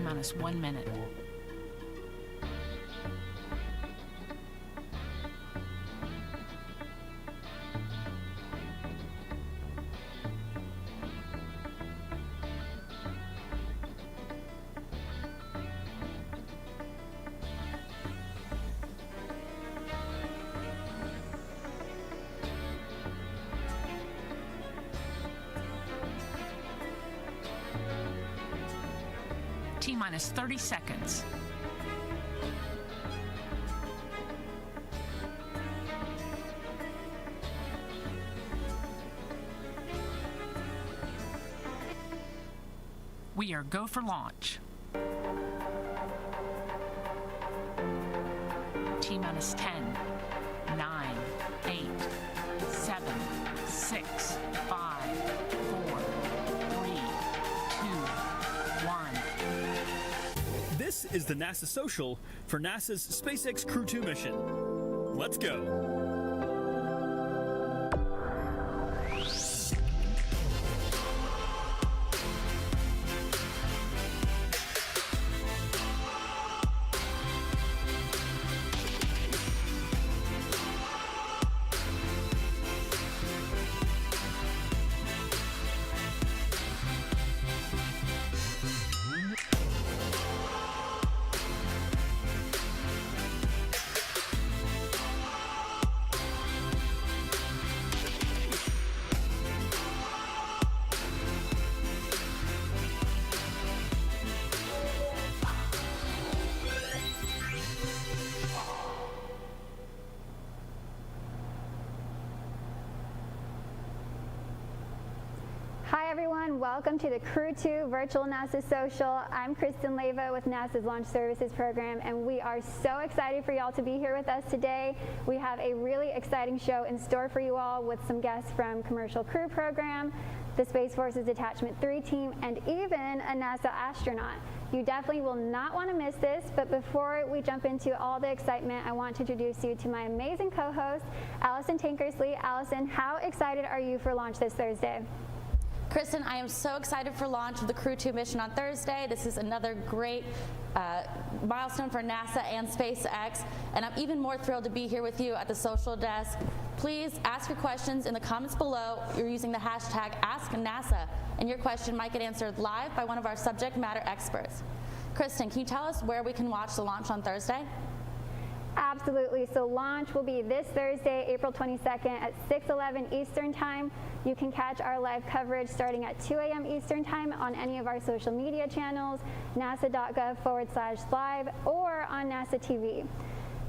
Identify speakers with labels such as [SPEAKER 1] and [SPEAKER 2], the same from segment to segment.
[SPEAKER 1] T-minus 1 minute. T-minus 30 seconds. We are go for launch. T-minus 10, 9, 8, 7, 6, 5, 4, 3, 2, 1.
[SPEAKER 2] This is the NASA Social for NASA's SpaceX Crew-2 mission. Let's go.
[SPEAKER 3] Hi everyone, welcome to the Crew-2 Virtual NASA Social. I'm Kristen Leva with NASA's Launch Services Program, and we are so excited for y'all to be here with us today. We have a really exciting show in store for you all with some guests from Commercial Crew Program, the Space Force's Detachment 3 team, and even a NASA astronaut. You definitely will not want to miss this, but before we jump into all the excitement, I want to introduce you to my amazing co-host, Allison Tankersley. Allison, how excited are you for launch this Thursday?
[SPEAKER 4] Kristen, I am so excited for launch of the Crew-2 mission on Thursday. This is another great milestone for NASA and SpaceX, and I'm even more thrilled to be here with you at the social desk. Please ask your questions in the comments below. You're using the hashtag AskNASA, and your question might get answered live by one of our subject matter experts. Kristen, can you tell us where we can watch the launch on Thursday?
[SPEAKER 3] Absolutely. So launch will be this Thursday, April 22nd at 6:11 Eastern Time. You can catch our live coverage starting at 2 a.m. Eastern Time on any of our social media channels, nasa.gov/live, or on NASA TV.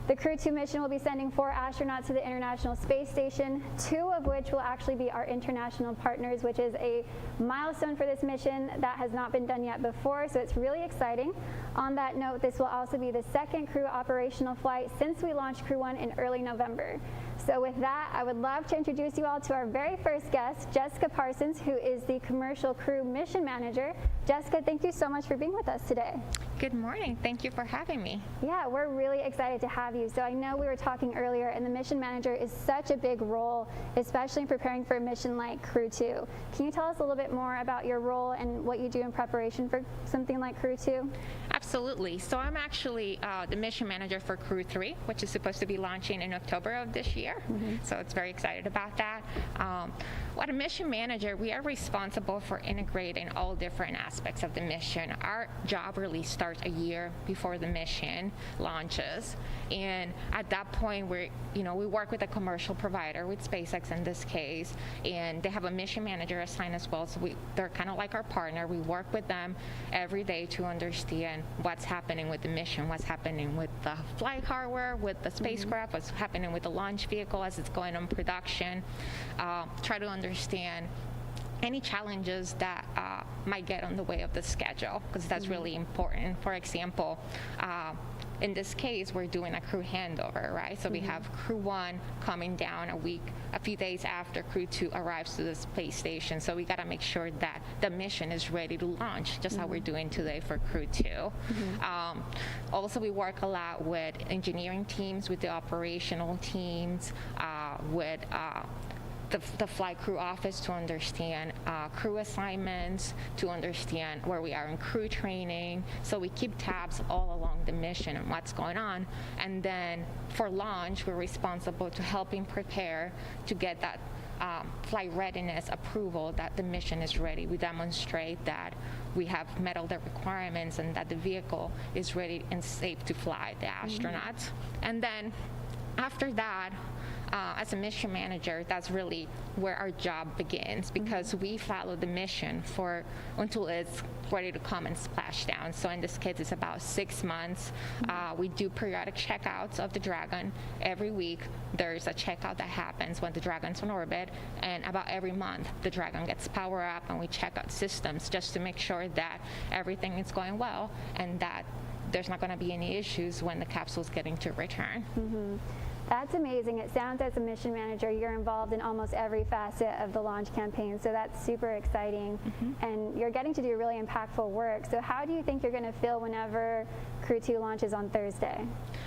[SPEAKER 3] The Crew-2 mission will be sending 4 astronauts to the International Space Station, 2 of which will actually be our international partners, which is a milestone for this mission that has not been done yet before, so it's really exciting. On that note, this will also be the second Crew operational flight since we launched Crew-1 in early November. So with that, I would love to introduce you all to our very first guest, Jessica Parsons, who is the Commercial Crew Mission Manager. Jessica, thank you so much for being with us today.
[SPEAKER 5] Good morning. Thank you for having me.
[SPEAKER 3] Yeah, we're really excited to have you. So I know we were talking earlier, and the Mission Manager is such a big role, especially in preparing for a mission like Crew-2. Can you tell us a little bit more about your role and what you do in preparation for something like Crew-2?
[SPEAKER 5] Absolutely. So I'm actually the Mission Manager for Crew-3, which is supposed to be launching in October of this year. So it's very excited about that. What a Mission Manager, we are responsible for integrating all different aspects of the mission. Our job really starts a year before the mission launches, and at that point we work with a commercial provider, with SpaceX in this case, and they have a mission manager assigned as well, so they're kind of like our partner. We work with them every day to understand what's happening with the mission, what's happening with the flight hardware, with the spacecraft, what's happening with the launch vehicle as it's going on production, try to understand any challenges that might get on the way of the schedule, because that's really important. For example, in this case, we're doing a crew handover, right? So we have Crew-1 coming down a few days after Crew-2 arrives to the space station. So we got to make sure that the mission is ready to launch, just how we're doing today for Crew-2. Also, we work a lot with engineering teams, with the operational teams, with the flight crew office to understand crew assignments, to understand where we are in crew training. So we keep tabs all along the mission and what's going on. And then for launch, we're responsible to helping prepare to get that flight readiness approval that the mission is ready. We demonstrate that we have met all the requirements and that the vehicle is ready and safe to fly the astronauts. And then after that, as a mission manager, that's really where our job begins, because we follow the mission until it's ready to come and splash down. So in this case, it's about 6 months. We do periodic checkouts of the Dragon. Every week, there's a checkout that happens when the Dragon's in orbit, and about every month, the Dragon gets power up, and we check out systems just to make sure that everything is going well and that there's not going to be any issues when the capsule's getting to return.
[SPEAKER 3] That's amazing. It sounds, as a mission manager, you're involved in almost every facet of the launch campaign, so that's super exciting. And you're getting to do really impactful work. So how do you think you're going to feel whenever Crew-2 launches on Thursday?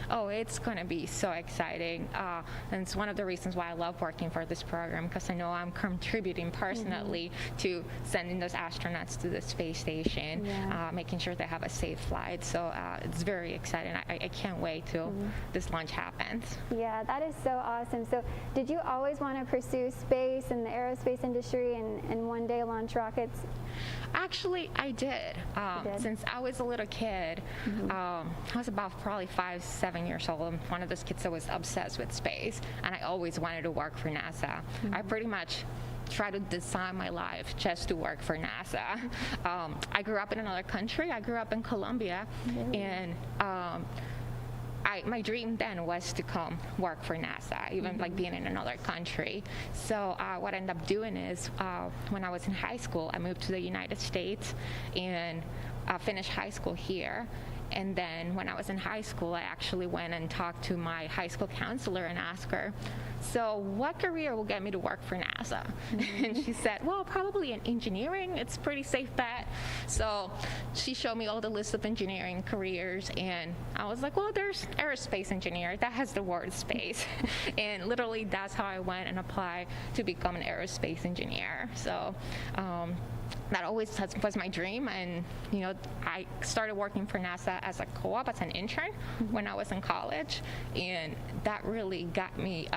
[SPEAKER 5] Oh, it's going to be so exciting. And it's one of the reasons why I love working for this program, because I know I'm contributing personally to sending those astronauts to the space station, making sure they have a safe flight. So it's very exciting. I can't wait till this launch happens.
[SPEAKER 3] Yeah, that is so awesome. So did you always want to pursue space and the aerospace industry and one day launch rockets?
[SPEAKER 5] Actually, I did. Since I was a little kid, I was about probably 5, 7 years old. I'm one of those kids that was obsessed with space, and I always wanted to work for NASA. I pretty much try to design my life just to work for NASA. I grew up in another country. I grew up in Colombia, and my dream then was to come work for NASA, even like being in another country. So what I ended up doing is, when I was in high school, I moved to the United States and finished high school here. And then when I was in high school, I actually went and talked to my high school counselor and asked her, so what career will get me to work for NASA? And she said, well, probably in engineering. It's a pretty safe bet. So she showed me all the list of engineering careers, and I was like, well, there's aerospace engineer. That has the word space. And literally that's how I went and applied to become an aerospace engineer. So that always was my dream. And I started working for NASA as a co-op, as an intern when I was in college, and that really got me,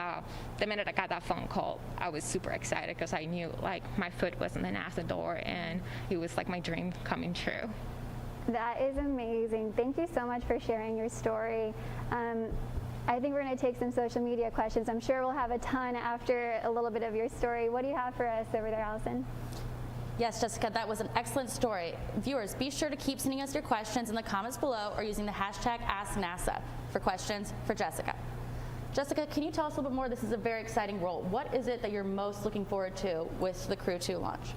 [SPEAKER 5] the minute I got that phone call, I was super excited, because I knew like my foot was in the NASA door, and it was like my dream coming true.
[SPEAKER 3] That is amazing. Thank you so much for sharing your story. I think we're going to take some social media questions. I'm sure we'll have a ton after a little bit of your story. What do you have for us over there, Allison?
[SPEAKER 4] Yes, Jessica, that was an excellent story. Viewers, be sure to keep sending us your questions in the comments below or using the hashtag #AskNASA for questions for Jessica. Jessica, can you tell us a little bit more? This is a very exciting role. What is it that you're most looking forward to with the Crew-2 launch?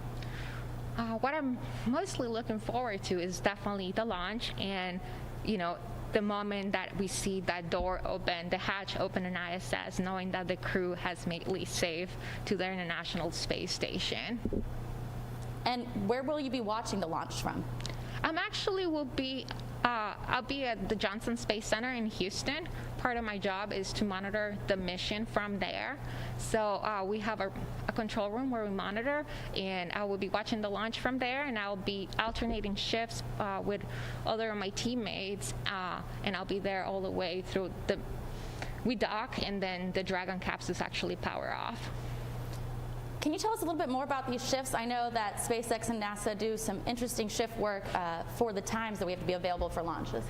[SPEAKER 5] What I'm mostly looking forward to is definitely the launch, and the moment that we see that door open, the hatch open in ISS, knowing that the crew has made it safe to the International Space Station.
[SPEAKER 4] And where will you be watching the launch from?
[SPEAKER 5] I'll be at the Johnson Space Center in Houston. Part of my job is to monitor the mission from there. So we have a control room where we monitor, and I will be watching the launch from there, and I'll be alternating shifts with other of my teammates, and I'll be there all the way through we dock, and then the Dragon capsules actually power off.
[SPEAKER 4] Can you tell us a little bit more about these shifts? I know that SpaceX and NASA do some interesting shift work for the times that we have to be available for launches.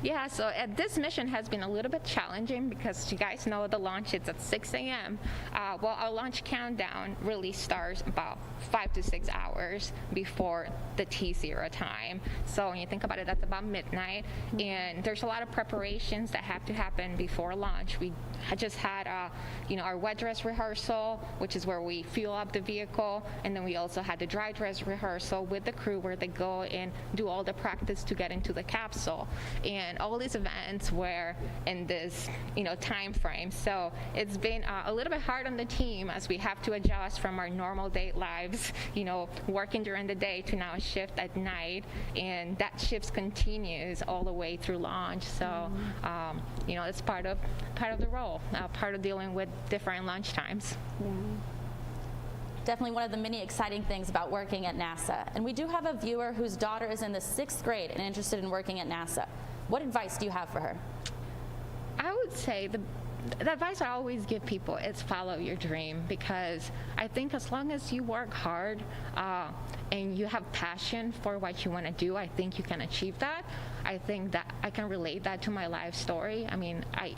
[SPEAKER 5] Yeah, so this mission has been a little bit challenging, because you guys know the launch is at 6 a.m. Well, our launch countdown really starts about 5 to 6 hours before the T0 time. So when you think about it, that's about midnight, and there's a lot of preparations that have to happen before launch. We just had our wet dress rehearsal, which is where we fuel up the vehicle, and then we also had the dry dress rehearsal with the crew, where they go and do all the practice to get into the capsule. And all these events were in this time frame. So it's been a little bit hard on the team, as we have to adjust from our normal day lives, working during the day, to now a shift at night, and that shift continues all the way through launch. So it's part of the role, part of dealing with different launch times.
[SPEAKER 3] Yeah.
[SPEAKER 4] Definitely one of the many exciting things about working at NASA. And we do have a viewer whose daughter is in the 6th grade and interested in working at NASA. What advice do you have for her?
[SPEAKER 5] I would say the advice I always give people is follow your dream, because I think as long as you work hard and you have passion for what you want to do, I think you can achieve that. I think that I can relate that to my life story. I mean, I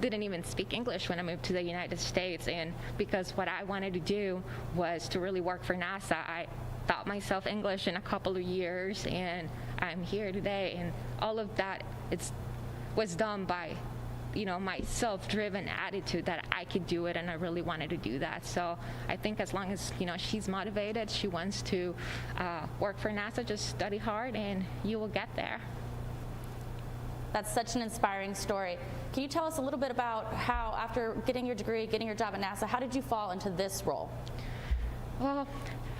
[SPEAKER 5] didn't even speak English when I moved to the United States, and because what I wanted to do was to really work for NASA, I taught myself English in a couple of years, and I'm here today. And all of that was done by my self-driven attitude that I could do it, and I really wanted to do that. So I think as long as she's motivated, she wants to work for NASA, just study hard and you will get there.
[SPEAKER 4] That's such an inspiring story. Can you tell us a little bit about how, after getting your degree, getting your job at NASA, how did you fall into this role?
[SPEAKER 5] Well,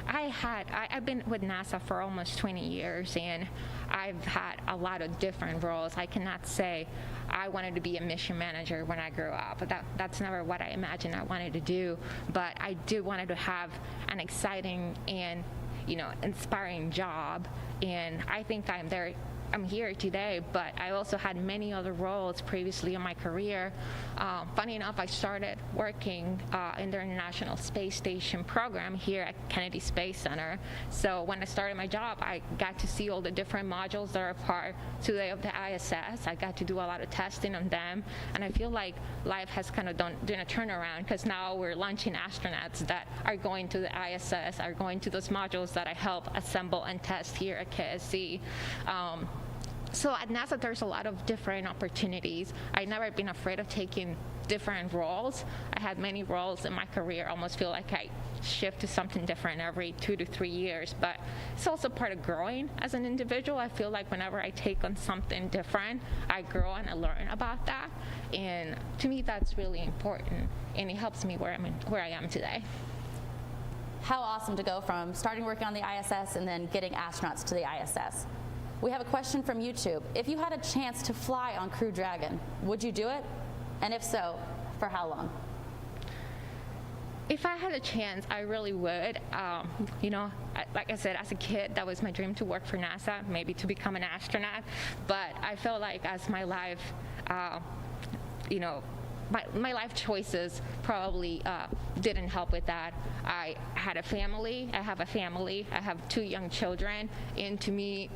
[SPEAKER 5] I've been with NASA for almost 20 years, and I've had a lot of different roles. I cannot say I wanted to be a mission manager when I grew up. That's never what I imagined I wanted to do, but I did wanted to have an exciting and inspiring job, and I think I'm here today, but I also had many other roles previously in my career. Funny enough, I started working in the International Space Station program here at Kennedy Space Center. So when I started my job, I got to see all the different modules that are part today of the ISS. I got to do a lot of testing on them, and I feel like life has kind of done a turnaround, because now we're launching astronauts that are going to the ISS, are going to those modules that I help assemble and test here at KSC. So at NASA, there's a lot of different opportunities. I've never been afraid of taking different roles. I had many roles in my career. I almost feel like I shift to something different every 2 to 3 years, but it's also part of growing as an individual. I feel like whenever I take on something different, I grow and I learn about that. And to me, that's really important, and it helps me where I am today.
[SPEAKER 4] How awesome to go from starting working on the ISS and then getting astronauts to the ISS. We have a question from YouTube. If you had a chance to fly on Crew Dragon, would you do it? And if so, for how long?
[SPEAKER 5] If I had a chance, I really would. Like I said, as a kid, that was my dream, to work for NASA, maybe to become an astronaut. But I feel like as my life, my life choices probably didn't help with that. I have a family, I have 2 young children, and to me,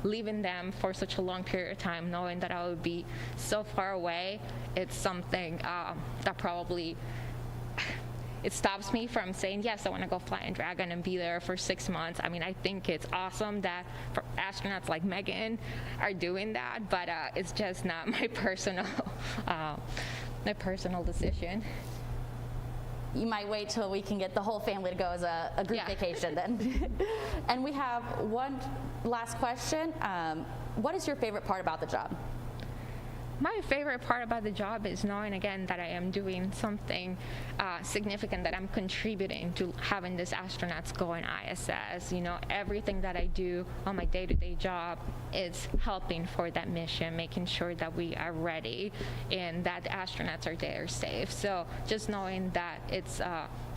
[SPEAKER 5] leaving them for such a long period of time, knowing that I would be so far away, it's something that probably it stops me from saying, yes, I want to go fly in Dragon and be there for 6 months. I mean, I think it's awesome that astronauts like Megan are doing that, but it's just not my personal decision.
[SPEAKER 4] You might wait till we can get the whole family to go as a group vacation then. And we have one last question. What is your favorite part about the job?
[SPEAKER 5] My favorite part about the job is knowing, again, that I am doing something significant, that I'm contributing to having these astronauts go in ISS. Everything that I do on my day-to-day job is helping for that mission, making sure that we are ready and that the astronauts are there safe. So just knowing that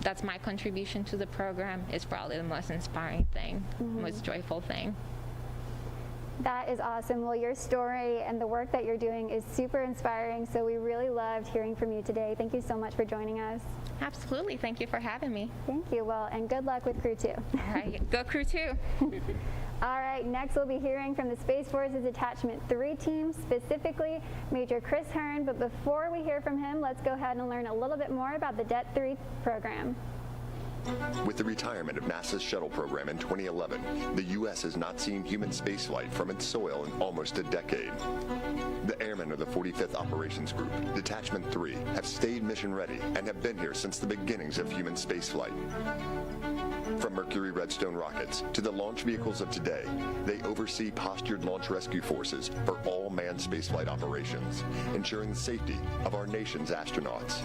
[SPEAKER 5] that's my contribution to the program is probably the most inspiring thing, most joyful thing.
[SPEAKER 3] That is awesome. Well, your story and the work that you're doing is super inspiring, so we really loved hearing from you today. Thank you so much for joining us.
[SPEAKER 5] Absolutely. Thank you for having me.
[SPEAKER 3] Thank you. Well, and good luck with Crew-2.
[SPEAKER 5] All right. Go Crew-2.
[SPEAKER 3] All right. Next, we'll be hearing from the Space Force's Detachment 3 team, specifically Major Chris Hearne. But before we hear from him, let's go ahead and learn a little bit more about the Det-3 program.
[SPEAKER 6] With the retirement of NASA's shuttle program in 2011, the U.S. has not seen human spaceflight from its soil in almost a decade. The airmen of the 45th Operations Group, Detachment 3, have stayed mission ready and have been here since the beginnings of human spaceflight. From Mercury Redstone rockets to the launch vehicles of today, they oversee postured launch rescue forces for all manned spaceflight operations, ensuring the safety of our nation's astronauts.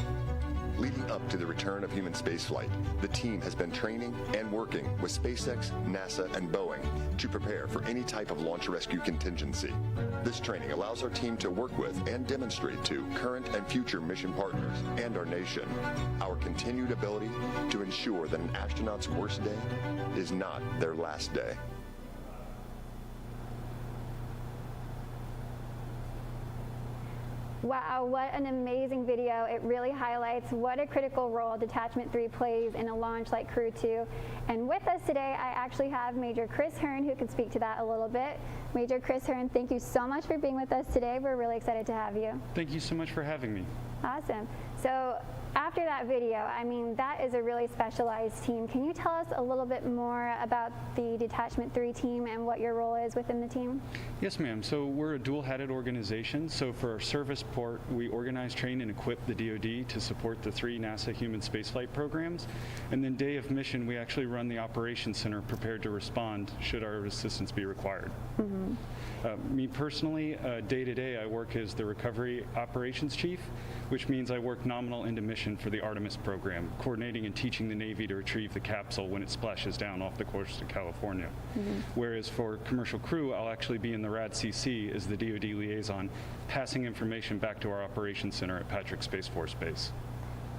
[SPEAKER 6] Leading up to the return of human spaceflight, the team has been training and working with SpaceX, NASA, and Boeing to prepare for any type of launch rescue contingency. This training allows our team to work with and demonstrate to current and future mission partners and our nation our continued ability to ensure that an astronaut's worst day is not their last day.
[SPEAKER 3] Wow, what an amazing video. It really highlights what a critical role Detachment 3 plays in a launch like Crew-2. And with us today, I actually have Major Chris Hearne, who can speak to that a little bit. Major Chris Hearne, thank you so much for being with us today. We're really excited to have you.
[SPEAKER 7] Thank you so much for having me.
[SPEAKER 3] Awesome. So after that video, I mean, that is a really specialized team. Can you tell us a little bit more about the Detachment 3 team and what your role is within the team?
[SPEAKER 7] Yes, ma'am. So we're a dual-headed organization. So for our service port, we organize, train, and equip the DoD to support the 3 NASA human spaceflight programs. And then day of mission, we actually run the operations center prepared to respond should our assistance be required.
[SPEAKER 3] Mm-hmm.
[SPEAKER 7] Me personally, day to day, I work as the recovery operations chief, which means I work nominal into mission for the Artemis program, coordinating and teaching the Navy to retrieve the capsule when it splashes down off the coast of California. Mm-hmm. Whereas for commercial crew, I'll actually be in the RADCC as the DoD liaison, passing information back to our operations center at Patrick Space Force Base.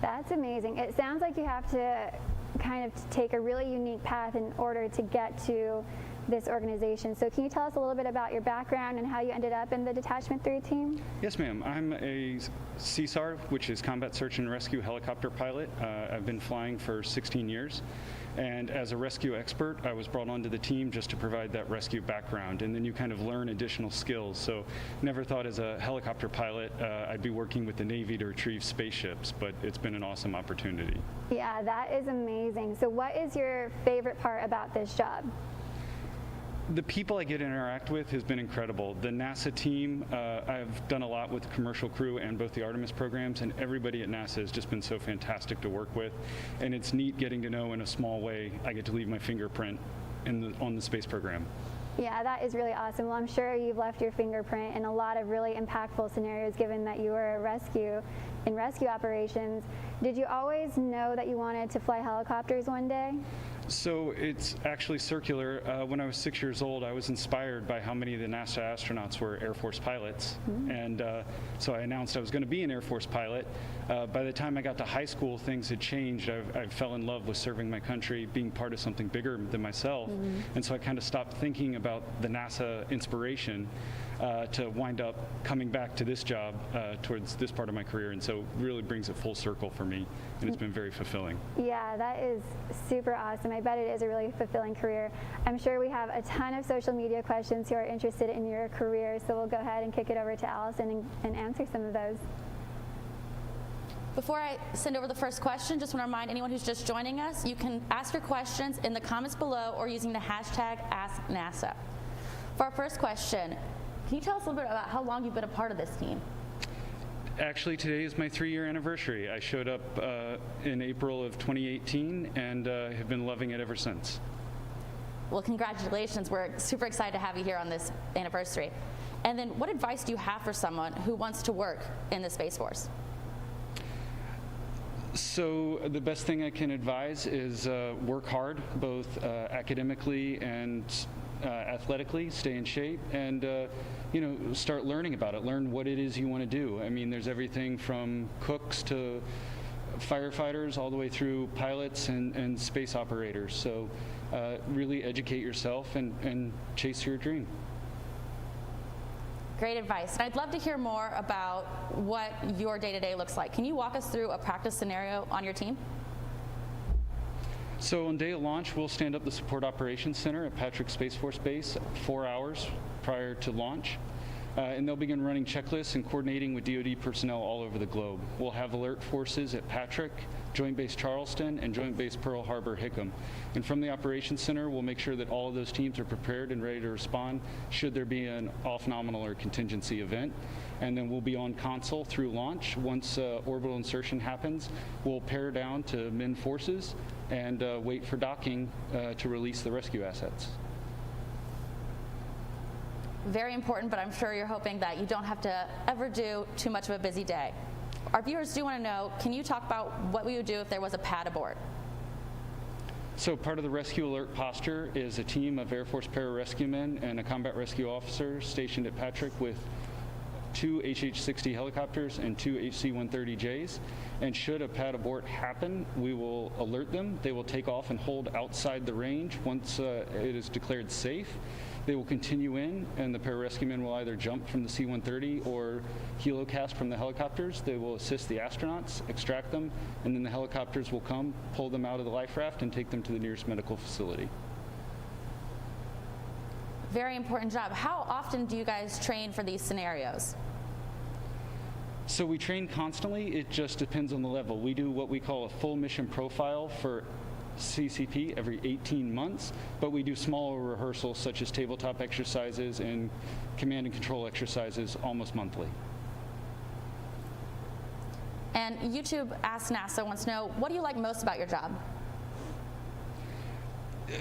[SPEAKER 3] That's amazing. It sounds like you have to kind of take a really unique path in order to get to this organization. So can you tell us a little bit about your background and how you ended up in the Detachment 3 team?
[SPEAKER 7] Yes, ma'am. I'm a CSAR, which is Combat Search and Rescue helicopter pilot. I've been flying for 16 years. And as a rescue expert, I was brought onto the team just to provide that rescue background. And then you kind of learn additional skills. So never thought as a helicopter pilot I'd be working with the Navy to retrieve spaceships, but it's been an awesome opportunity.
[SPEAKER 3] Yeah, that is amazing. So what is your favorite part about this job?
[SPEAKER 7] The people I get to interact with has been incredible. The NASA team, I've done a lot with commercial crew and both the Artemis programs, and everybody at NASA has just been so fantastic to work with. And it's neat getting to know in a small way I get to leave my fingerprint on the space program.
[SPEAKER 3] Yeah, that is really awesome. Well, I'm sure you've left your fingerprint in a lot of really impactful scenarios, given that you were in rescue operations. Did you always know that you wanted to fly helicopters one day?
[SPEAKER 7] So it's actually circular. When I was 6 years old, I was inspired by how many of the NASA astronauts were Air Force pilots. Mm-hmm. And so I announced I was going to be an Air Force pilot. By the time I got to high school, things had changed. I fell in love with serving my country, being part of something bigger than myself. Mm-hmm. And so I kind of stopped thinking about the NASA inspiration to wind up coming back to this job towards this part of my career. And so it really brings it full circle for me, and it's been very fulfilling.
[SPEAKER 3] Yeah, that is super awesome. I bet it is a really fulfilling career. I'm sure we have a ton of social media questions who are interested in your career, so we'll go ahead and kick it over to Allison and answer some of those.
[SPEAKER 4] Before I send over the first question, just want to remind anyone who's just joining us, you can ask your questions in the comments below or using the hashtag AskNASA. For our first question, can you tell us a little bit about how long you've been a part of this team?
[SPEAKER 7] Actually, today is my 3-year anniversary. I showed up in April of 2018 and have been loving it ever since.
[SPEAKER 4] Well, congratulations. We're super excited to have you here on this anniversary. And then what advice do you have for someone who wants to work in the Space Force?
[SPEAKER 7] So the best thing I can advise is work hard, both academically and athletically, stay in shape, and start learning about it. Learn what it is you want to do. I mean, there's everything from cooks to firefighters all the way through pilots and space operators. So really educate yourself and chase your dream.
[SPEAKER 4] Great advice. And I'd love to hear more about what your day-to-day looks like. Can you walk us through a practice scenario on your team?
[SPEAKER 7] So on day of launch, we'll stand up the Support Operations Center at Patrick Space Force Base 4 hours prior to launch. And they'll begin running checklists and coordinating with DoD personnel all over the globe. We'll have alert forces at Patrick, Joint Base Charleston, and Joint Base Pearl Harbor Hickam. And from the Operations Center, we'll make sure that all of those teams are prepared and ready to respond should there be an off-nominal or contingency event. And then we'll be on console through launch. Once orbital insertion happens, we'll pare down to min forces and wait for docking to release the rescue assets.
[SPEAKER 4] Very important, but I'm sure you're hoping that you don't have to ever do too much of a busy day. Our viewers do want to know, can you talk about what we would do if there was a pad aboard?
[SPEAKER 7] So part of the rescue alert posture is a team of Air Force pararescuemen and a combat rescue officer stationed at Patrick with 2 HH-60 helicopters and 2 HC-130Js. And should a pad abort happen, we will alert them. They will take off and hold outside the range once it is declared safe. They will continue in, and the pararescuemen will either jump from the C-130 or helocast from the helicopters. They will assist the astronauts, extract them, and then the helicopters will come, pull them out of the life raft, and take them to the nearest medical facility.
[SPEAKER 4] Very important job. How often do you guys train for these scenarios?
[SPEAKER 7] So we train constantly. It just depends on the level. We do what we call a full mission profile for CCP every 18 months, but we do smaller rehearsals such as tabletop exercises and command and control exercises almost monthly.
[SPEAKER 4] And YouTube Ask NASA wants to know, what do you like most about your job?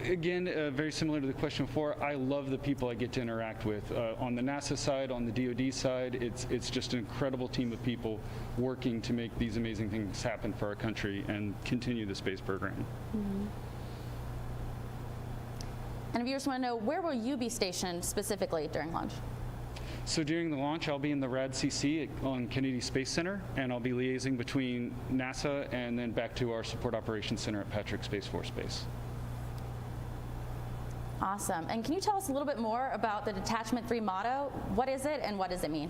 [SPEAKER 7] Again, very similar to the question before, I love the people I get to interact with. On the NASA side, on the DoD side, it's just an incredible team of people working to make these amazing things happen for our country and continue the space program.
[SPEAKER 4] Mm-hmm. And viewers want to know, where will you be stationed specifically during launch?
[SPEAKER 7] So during the launch, I'll be in the RADCC on Kennedy Space Center, and I'll be liaising between NASA and then back to our Support Operations Center at Patrick Space Force Base.
[SPEAKER 4] Awesome. And can you tell us a little bit more about the Detachment 3 motto? What is it and what does it mean?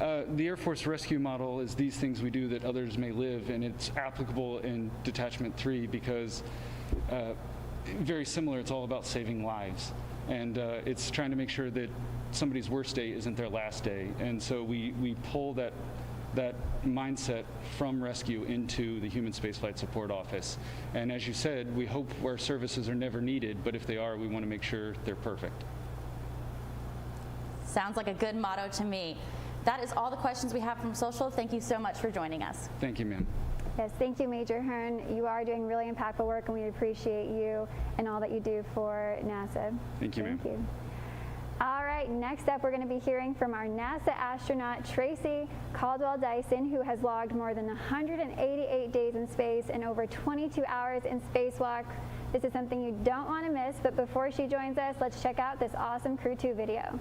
[SPEAKER 7] The Air Force rescue model is these things we do that others may live, and it's applicable in Detachment 3 because very similar, it's all about saving lives. And it's trying to make sure that somebody's worst day isn't their last day. And so we pull that mindset from rescue into the Human Spaceflight Support Office. And as you said, we hope our services are never needed, but if they are, we want to make sure they're perfect.
[SPEAKER 4] Sounds like a good motto to me. That is all the questions we have from social. Thank you so much for joining us.
[SPEAKER 7] Thank you, ma'am.
[SPEAKER 3] Yes, thank you, Major Hearne. You are doing really impactful work, and we appreciate you and all that you do for NASA.
[SPEAKER 7] Thank you, ma'am.
[SPEAKER 3] Thank you. All right, next up we're going to be hearing from our NASA astronaut Tracy Caldwell Dyson, who has logged more than 188 days in space and over 22 hours in spacewalk. This is something you don't want to miss, but before she joins us, let's check out this awesome Crew-2 video.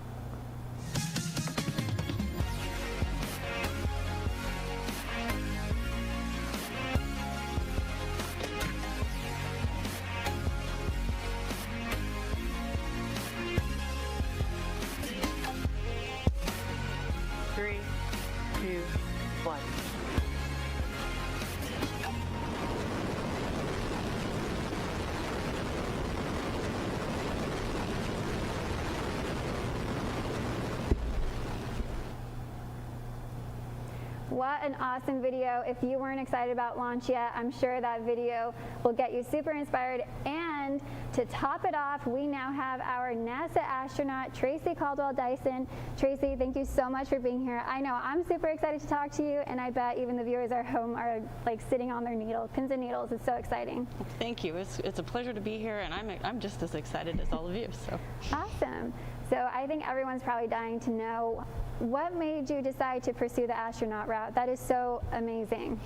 [SPEAKER 3] What an awesome video. If you weren't excited about launch yet, I'm sure that video will get you super inspired. And to top it off, we now have our NASA astronaut, Tracy Caldwell Dyson. Tracy, thank you so much for being here. I know I'm super excited to talk to you, and I bet even the viewers at home are like sitting on their pins and needles. It's so exciting.
[SPEAKER 8] Thank you. It's a pleasure to be here, and I'm just as excited as all of you. So
[SPEAKER 3] awesome. So I think everyone's probably dying to know, what made you decide to pursue the astronaut route? That is so amazing.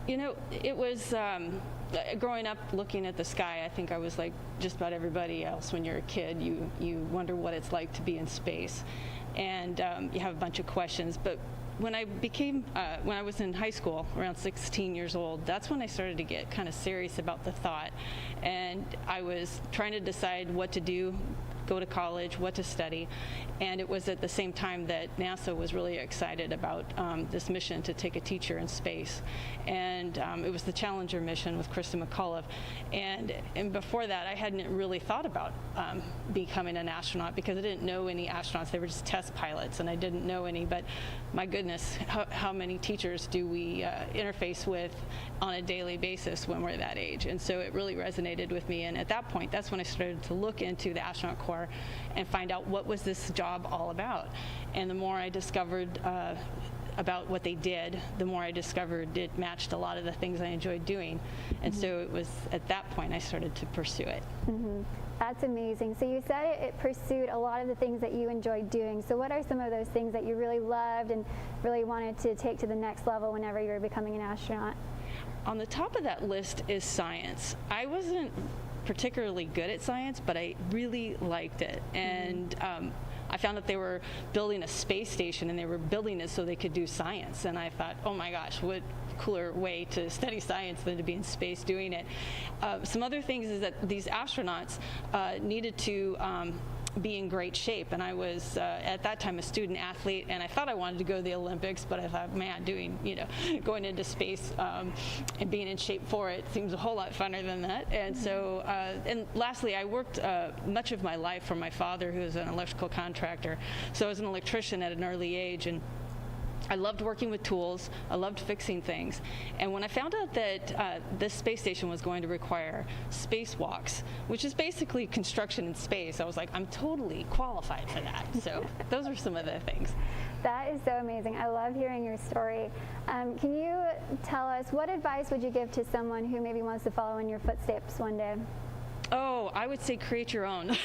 [SPEAKER 8] You know, it was growing up looking at the sky. I think I was like just about everybody else. When you're a kid, you wonder what it's like to be in space, and you have a bunch of questions. But when I was in high school, around 16 years old, that's when I started to get kind of serious about the thought, and I was trying to decide what to do, go to college, what to study. And it was at the same time that NASA was really excited about this mission to take a teacher in space. And it was the Challenger mission with Krista McAuliffe. And before that, I hadn't really thought about becoming an astronaut because I didn't know any astronauts. They were just test pilots, and I didn't know any. But my goodness, how many teachers do we interface with on a daily basis when we're that age? And so it really resonated with me. And at that point, that's when I started to look into the astronaut corps and find out what was this job all about. And the more I discovered about what they did, the more I discovered it matched a lot of the things I enjoyed doing. And so it was at that point I started to pursue it.
[SPEAKER 3] That's amazing. So you said it pursued a lot of the things that you enjoyed doing. So what are some of those things that you really loved and really wanted to take to the next level whenever you were becoming an astronaut?
[SPEAKER 8] On the top of that list is science. I wasn't particularly good at science, but I really liked it. And I found that they were building a space station, and they were building it so they could do science. And I thought, oh my gosh, what cooler way to study science than to be in space doing it. Some other things is that these astronauts needed to be in great shape, and I was at that time a student athlete, and I thought I wanted to go to the Olympics, but I thought, man, going into space and being in shape for it seems a whole lot funner than that. And so, and lastly, I worked much of my life for my father, who was an electrical contractor. So I was an electrician at an early age, and I loved working with tools. I loved fixing things. And when I found out that this space station was going to require spacewalks, which is basically construction in space, I was like, I'm totally qualified for that. So those are some of the things.
[SPEAKER 3] That is so amazing. I love hearing your story. Can you tell us, what advice would you give to someone who maybe wants to follow in your footsteps one day?
[SPEAKER 8] Oh, I would say create your own.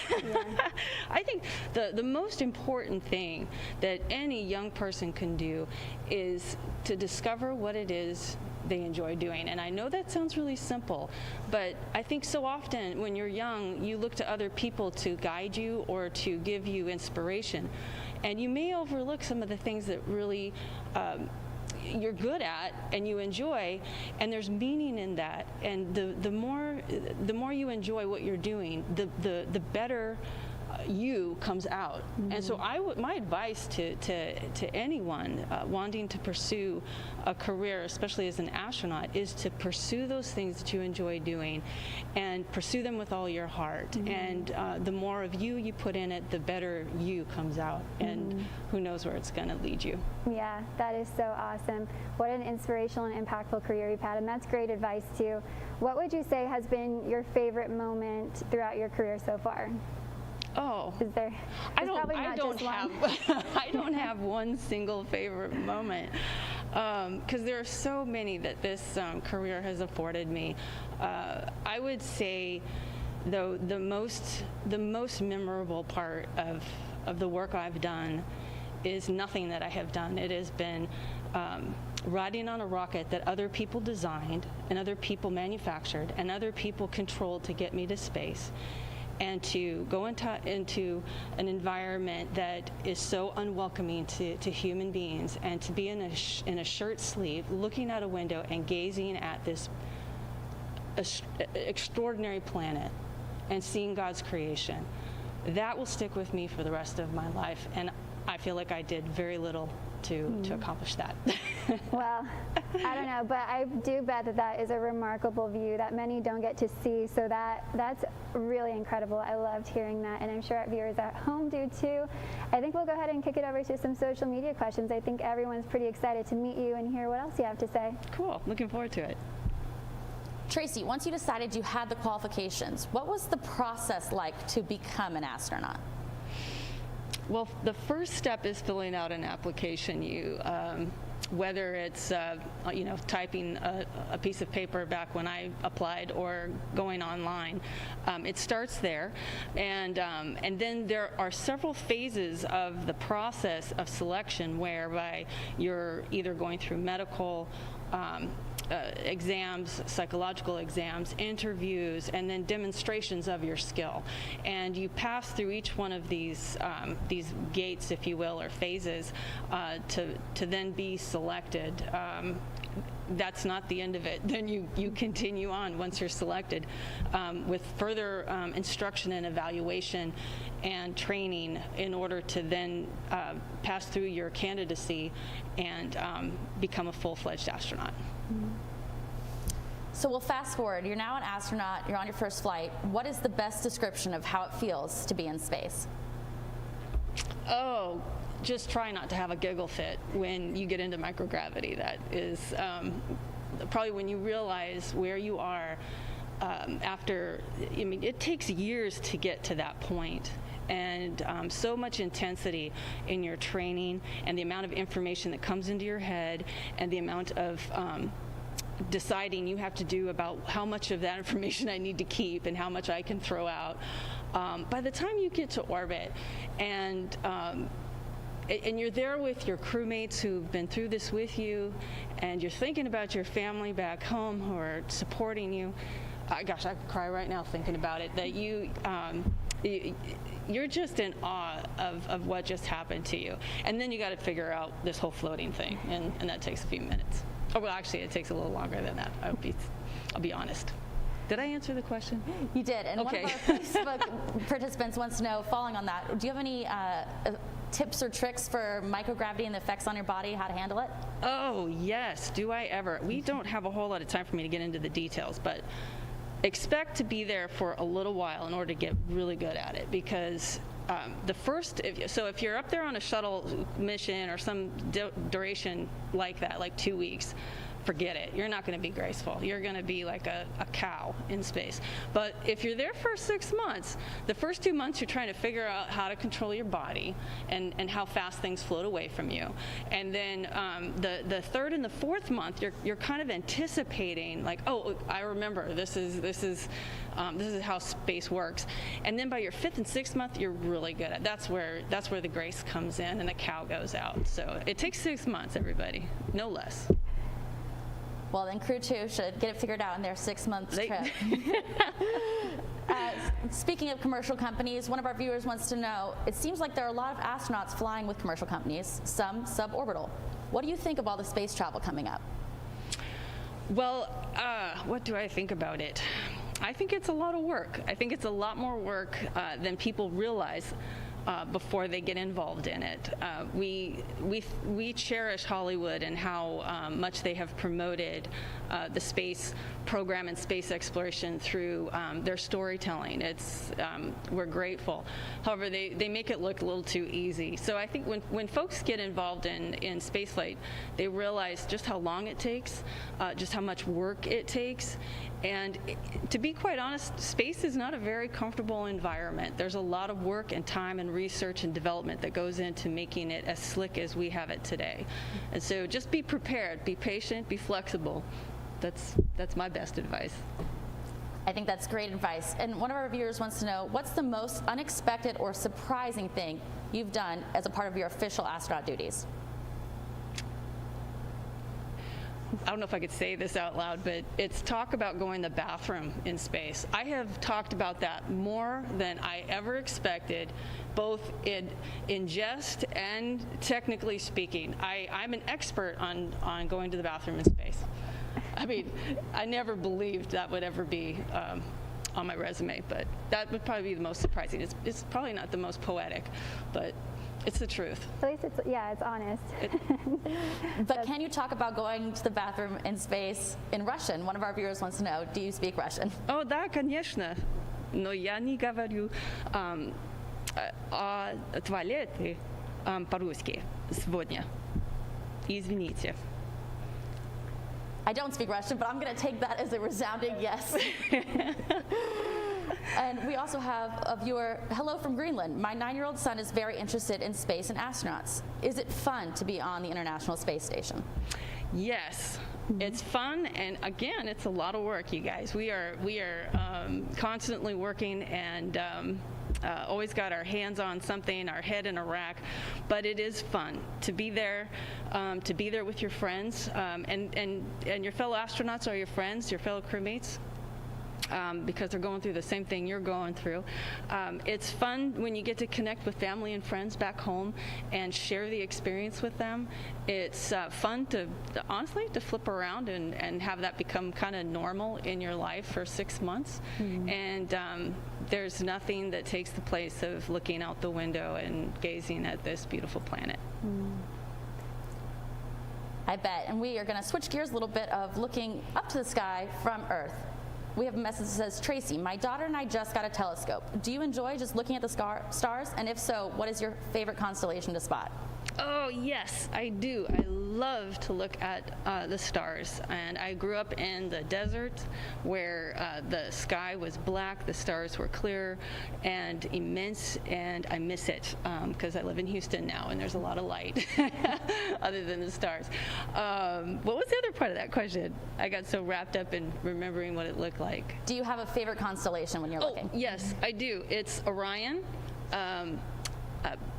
[SPEAKER 8] I think the most important thing that any young person can do is to discover what it is they enjoy doing. And I know that sounds really simple, but I think so often when you're young, you look to other people to guide you or to give you inspiration. And you may overlook some of the things that really you're good at and you enjoy, and there's meaning in that. And the more you enjoy what you're doing, the better you comes out. And so my advice to anyone wanting to pursue a career, especially as an astronaut, is to pursue those things that you enjoy doing and pursue them with all your heart. And the more of you put in it, the better you comes out. And who knows where it's going to lead you.
[SPEAKER 3] Yeah, that is so awesome. What an inspirational and impactful career you've had, and that's great advice too. What would you say has been your favorite moment throughout your career so far?
[SPEAKER 8] Oh,
[SPEAKER 3] is there?
[SPEAKER 8] I don't have one single favorite moment, because there are so many that this career has afforded me. I would say, though, the most memorable part of the work I've done is nothing that I have done. It has been riding on a rocket that other people designed and other people manufactured and other people controlled to get me to space, and to go into an environment that is so unwelcoming to human beings, and to be in a shirt sleeve looking out a window and gazing at this extraordinary planet and seeing God's creation. That will stick with me for the rest of my life, and I feel like I did very little to accomplish that.
[SPEAKER 3] Well, I don't know, but I do bet that is a remarkable view that many don't get to see, so that's really incredible. I loved hearing that, and I'm sure our viewers at home do too. I think we'll go ahead and kick it over to some social media questions. I think everyone's pretty excited to meet you and hear what else you have to say.
[SPEAKER 8] Cool, looking forward to it.
[SPEAKER 4] Tracy, once you decided you had the qualifications, what was the process like to become an astronaut?
[SPEAKER 8] Well, the first step is filling out an application. Whether it's typing a piece of paper back when I applied or going online, it starts there, and then there are several phases of the process of selection whereby you're either going through medical exams, psychological exams, interviews, and then demonstrations of your skill. And you pass through each one of these gates, if you will, or phases, to then be selected. That's not the end of it. Then you continue on once you're selected with further instruction and evaluation and training in order to then pass through your candidacy and become a full-fledged astronaut.
[SPEAKER 4] So we'll fast forward. You're now an astronaut. You're on your first flight. What is the best description of how it feels to be in space?
[SPEAKER 8] Oh, just try not to have a giggle fit when you get into microgravity. That is probably when you realize where you are after, it takes years to get to that point. and so much intensity in your training, and the amount of information that comes into your head, and the amount of deciding you have to do about how much of that information I need to keep and how much I can throw out. By the time you get to orbit, and you're there with your crewmates who've been through this with you, and you're thinking about your family back home who are supporting you. Gosh, I could cry right now thinking about it. That you're just in awe of what just happened to you. And then you got to figure out this whole floating thing, and that takes a few minutes. Oh, well, actually, it takes a little longer than that. I'll be honest. Did I answer the question?
[SPEAKER 4] You did. And
[SPEAKER 8] okay.
[SPEAKER 4] One of our Facebook participants wants to know, following on that, do you have any tips or tricks for microgravity and the effects on your body, how to handle it?
[SPEAKER 8] Oh, yes. Do I ever? We don't have a whole lot of time for me to get into the details, but expect to be there for a little while in order to get really good at it, because if you're up there on a shuttle mission or some duration like that, like 2 weeks, forget it. You're not going to be graceful. You're going to be like a cow in space. But if you're there for 6 months, the first 2 months you're trying to figure out how to control your body and how fast things float away from you. And then the third and the fourth month you're kind of anticipating, like, oh, I remember this is how space works. And then by your fifth and sixth month you're really good at. That's where the grace comes in and the cow goes out. So it takes 6 months, everybody, no less.
[SPEAKER 4] Well, then Crew-2 should get it figured out in their 6 month trip. Speaking of commercial companies, one of our viewers wants to know, it seems like there are a lot of astronauts flying with commercial companies, some suborbital. What do you think of all the space travel coming up?
[SPEAKER 8] Well, what do I think about it? I think it's a lot of work. I think it's a lot more work than people realize before they get involved in it. We cherish Hollywood and how much they have promoted the space program and space exploration through their storytelling. We're grateful. However, they make it look a little too easy. So I think when folks get involved in spaceflight, they realize just how long it takes, just how much work it takes. And to be quite honest, space is not a very comfortable environment. There's a lot of work and time and research and development that goes into making it as slick as we have it today. And so just be prepared, be patient, be flexible. That's my best advice.
[SPEAKER 4] I think that's great advice. And one of our viewers wants to know, what's the most unexpected or surprising thing you've done as a part of your official astronaut duties?
[SPEAKER 8] I don't know if I could say this out loud, but it's talk about going to the bathroom in space. I have talked about that more than I ever expected, both in jest and technically speaking. I'm an expert on going to the bathroom in space. I mean, I never believed that would ever be on my resume, but that would probably be the most surprising. It's probably not the most poetic, but it's the truth.
[SPEAKER 3] At least it's honest.
[SPEAKER 4] But can you talk about going to the bathroom in space in Russian? One of our viewers wants to know, do you speak Russian?
[SPEAKER 8] Oh, да, конечно. Но я не говорю о туалете по-русски сегодня. Извините.
[SPEAKER 4] I don't speak Russian, but I'm going to take that as a resounding yes. And we also have a viewer, hello from Greenland. My 9-year-old son is very interested in space and astronauts. Is it fun to be on the International Space Station?
[SPEAKER 8] Yes. It's fun, and again, it's a lot of work, you guys. We are constantly working and always got our hands on something, our head in a rack, but it is fun to be there with your friends, and your fellow astronauts are your friends, your fellow crewmates. Because they're going through the same thing you're going through. It's fun when you get to connect with family and friends back home and share the experience with them. It's fun to honestly flip around and have that become kind of normal in your life for 6 months. Mm-hmm. And there's nothing that takes the place of looking out the window and gazing at this beautiful planet.
[SPEAKER 4] Mm. I bet. And we are going to switch gears a little bit of looking up to the sky from Earth. We have a message that says, Tracy, my daughter and I just got a telescope. Do you enjoy just looking at the stars? And if so, what is your favorite constellation to spot?
[SPEAKER 8] Oh, yes, I do. I love to look at the stars. And I grew up in the desert where the sky was black, the stars were clear and immense, and I miss it because I live in Houston now and there's a lot of light other than the stars. What was the other part of that question? I got so wrapped up in remembering what it looked like.
[SPEAKER 4] Do you have a favorite constellation when you're looking?
[SPEAKER 8] Yes, I do. It's Orion.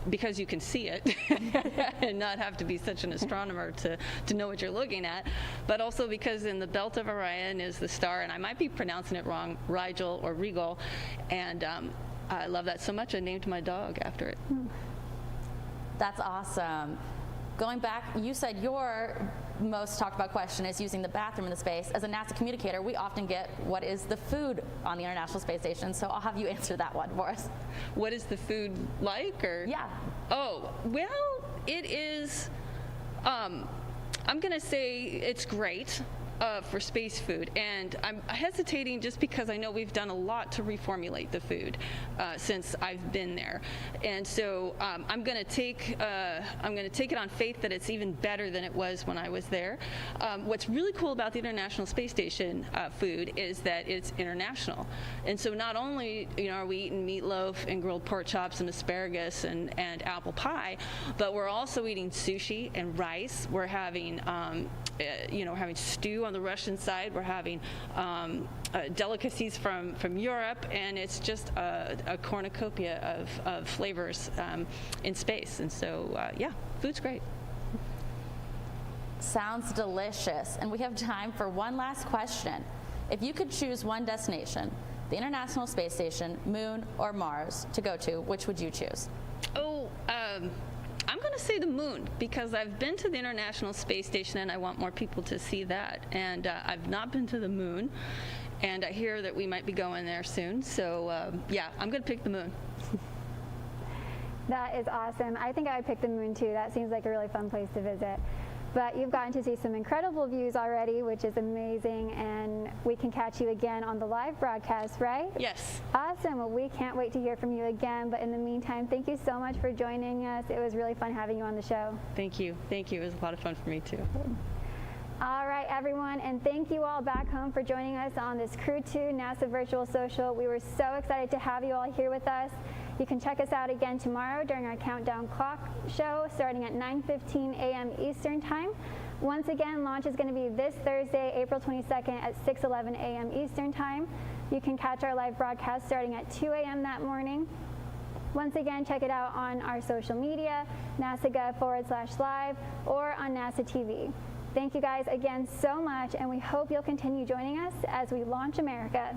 [SPEAKER 8] Because you can see it and not have to be such an astronomer to know what you're looking at, but also because in the belt of Orion is the star, and I might be pronouncing it wrong, Rigel or Regal, and I love that so much I named my dog after it.
[SPEAKER 4] That's awesome. Going back, you said your most talked about question is using the bathroom in the space. As a NASA communicator, we often get what is the food on the International Space Station, so I'll have you answer that one for us.
[SPEAKER 8] What is the food like? Or
[SPEAKER 4] yeah.
[SPEAKER 8] Oh, well, it is, I'm going to say it's great. For space food, and I'm hesitating just because I know we've done a lot to reformulate the food since I've been there, and so I'm going to take it on faith that it's even better than it was when I was there. What's really cool about the International Space Station food is that it's international, and so not only are we eating meatloaf and grilled pork chops and asparagus and apple pie, but we're also eating sushi and rice. We're having having stew on the Russian side. We're having delicacies from Europe, and it's just a cornucopia of flavors in space. And so, yeah, food's great.
[SPEAKER 4] Sounds delicious. And we have time for one last question. If you could choose one destination, the International Space Station, Moon, or Mars, to go to, which would you choose?
[SPEAKER 8] I'm going to say the Moon, because I've been to the International Space Station and I want more people to see that. And I've not been to the Moon, and I hear that we might be going there soon. So yeah, I'm going to pick the Moon.
[SPEAKER 3] That is awesome. I think I would pick the Moon too. That seems like a really fun place to visit. But you've gotten to see some incredible views already, which is amazing, and we can catch you again on the live broadcast, right?
[SPEAKER 8] Yes.
[SPEAKER 3] Awesome. Well, we can't wait to hear from you again, but in the meantime, thank you so much for joining us. It was really fun having you on the show.
[SPEAKER 8] Thank you. Thank you. It was a lot of fun for me, too.
[SPEAKER 3] All right, everyone, and thank you all back home for joining us on this Crew-2 NASA Virtual Social. We were so excited to have you all here with us. You can check us out again tomorrow during our Countdown Clock show starting at 9:15 a.m. Eastern Time. Once again, launch is going to be this Thursday, April 22nd at 6:11 a.m. Eastern Time. You can catch our live broadcast starting at 2 a.m. that morning. Once again, check it out on our social media, NASA.gov/live, or on NASA TV. Thank you guys again so much, and we hope you'll continue joining us as we launch America.